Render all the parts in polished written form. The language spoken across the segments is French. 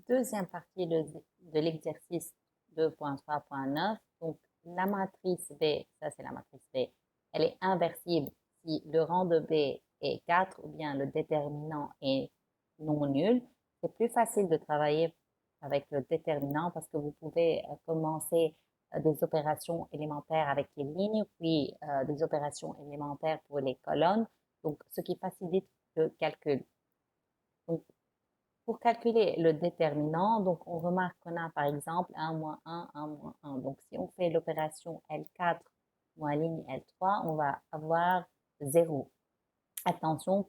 deuxième partie de l'exercice 2.3.9. Donc, la matrice B, ça c'est la matrice B, elle est inversible si le rang de B est 4 ou bien le déterminant est non nul. C'est plus facile de travailler avec le déterminant parce que vous pouvez commencer des opérations élémentaires avec les lignes, puis des opérations élémentaires pour les colonnes, donc ce qui facilite le calcul. Donc, pour calculer le déterminant, donc on remarque qu'on a par exemple 1 moins 1 moins 1. Donc si on fait l'opération L4 moins ligne L3, on va avoir 0. Attention,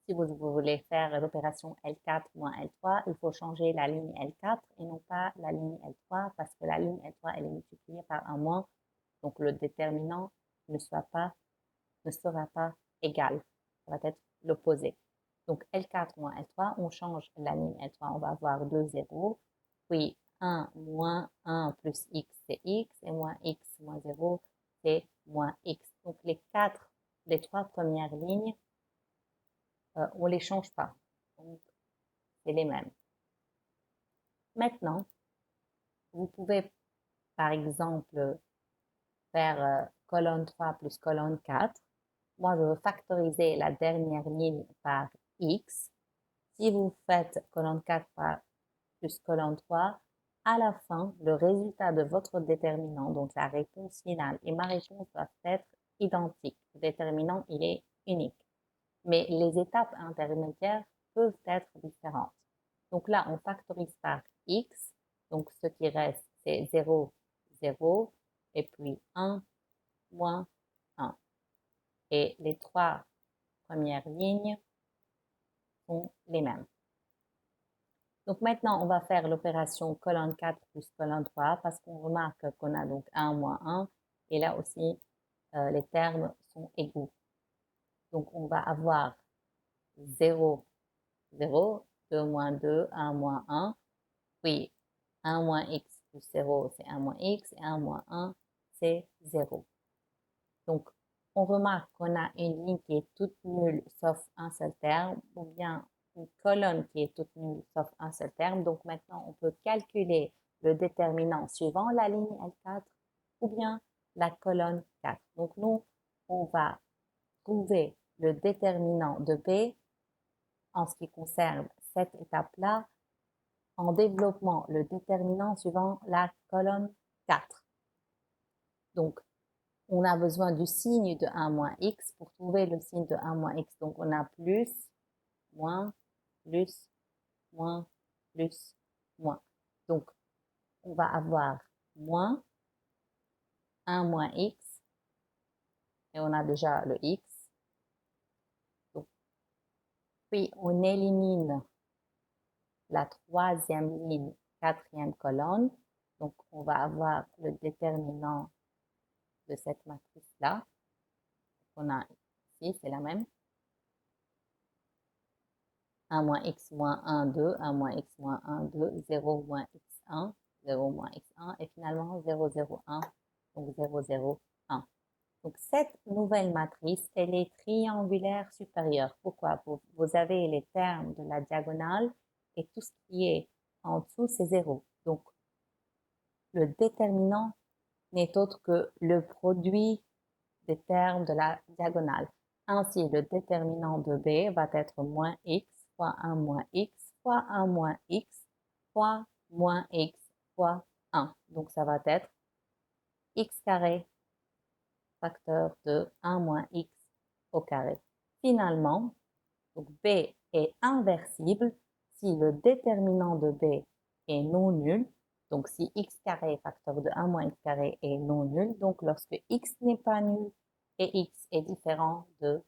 si vous voulez faire l'opération L4 moins L3, il faut changer la ligne L4 et non pas la ligne L3 parce que la ligne L3 elle est multipliée par un moins. Donc le déterminant ne sera pas égal. Ça va être l'opposé. Donc L4 moins L3, on change la ligne L3, on va avoir 2 zéros, puis 1 moins 1 plus x, c'est x, et moins x moins 0, c'est moins x. Donc les trois premières lignes, on ne les change pas. Donc, c'est les mêmes. Maintenant, vous pouvez, par exemple, faire colonne 3 plus colonne 4. Moi, je veux factoriser la dernière ligne par x. Si vous faites colonne 4 par plus colonne 3, à la fin, le résultat de votre déterminant, donc la réponse finale et ma réponse doivent être identiques. Le déterminant, il est unique. Mais les étapes intermédiaires peuvent être différentes. Donc là, on factorise par x. Donc ce qui reste, c'est 0, 0, et puis 1, moins 1. Et les trois premières lignes sont les mêmes. Donc maintenant, on va faire l'opération colonne 4 plus colonne 3 parce qu'on remarque qu'on a donc 1 moins 1 et là aussi, les termes sont égaux. Donc on va avoir 0, 0, 2 moins 2, 1 moins 1, puis 1 moins x plus 0, c'est 1 moins x, et 1 moins 1, c'est 0. Donc, on remarque qu'on a une ligne qui est toute nulle sauf un seul terme, ou bien une colonne qui est toute nulle sauf un seul terme. Donc maintenant, on peut calculer le déterminant suivant la ligne L4 ou bien la colonne 4. Donc nous, on va trouver le déterminant de B en ce qui concerne cette étape-là en développant le déterminant suivant la colonne 4. Donc, on a besoin du signe de 1 moins x pour trouver le signe de 1 moins x. Donc, on a plus, moins, plus, moins, plus, moins. Donc, on va avoir moins 1 moins x, et on a déjà le x. Donc, puis, on élimine la troisième ligne, quatrième colonne. Donc, on va avoir le déterminant de cette matrice-là. On a ici, c'est la même. 1 moins x moins 1, 2, 1 moins x moins 1, 2, 0 moins x1, 0 moins x1, et finalement 0, 0, 1, donc 0, 0, 1. Donc cette nouvelle matrice, elle est triangulaire supérieure. Pourquoi? Vous avez les termes de la diagonale et tout ce qui est en dessous, c'est 0. Donc le déterminant n'est autre que le produit des termes de la diagonale. Ainsi, le déterminant de B va être moins x fois 1 moins x fois 1 moins x fois moins x fois 1. Donc, ça va être x carré facteur de 1 moins x au carré. Finalement, donc B est inversible si le déterminant de B est non nul. Donc, si x carré facteur de 1 moins x carré est non nul, donc lorsque x n'est pas nul et x est différent de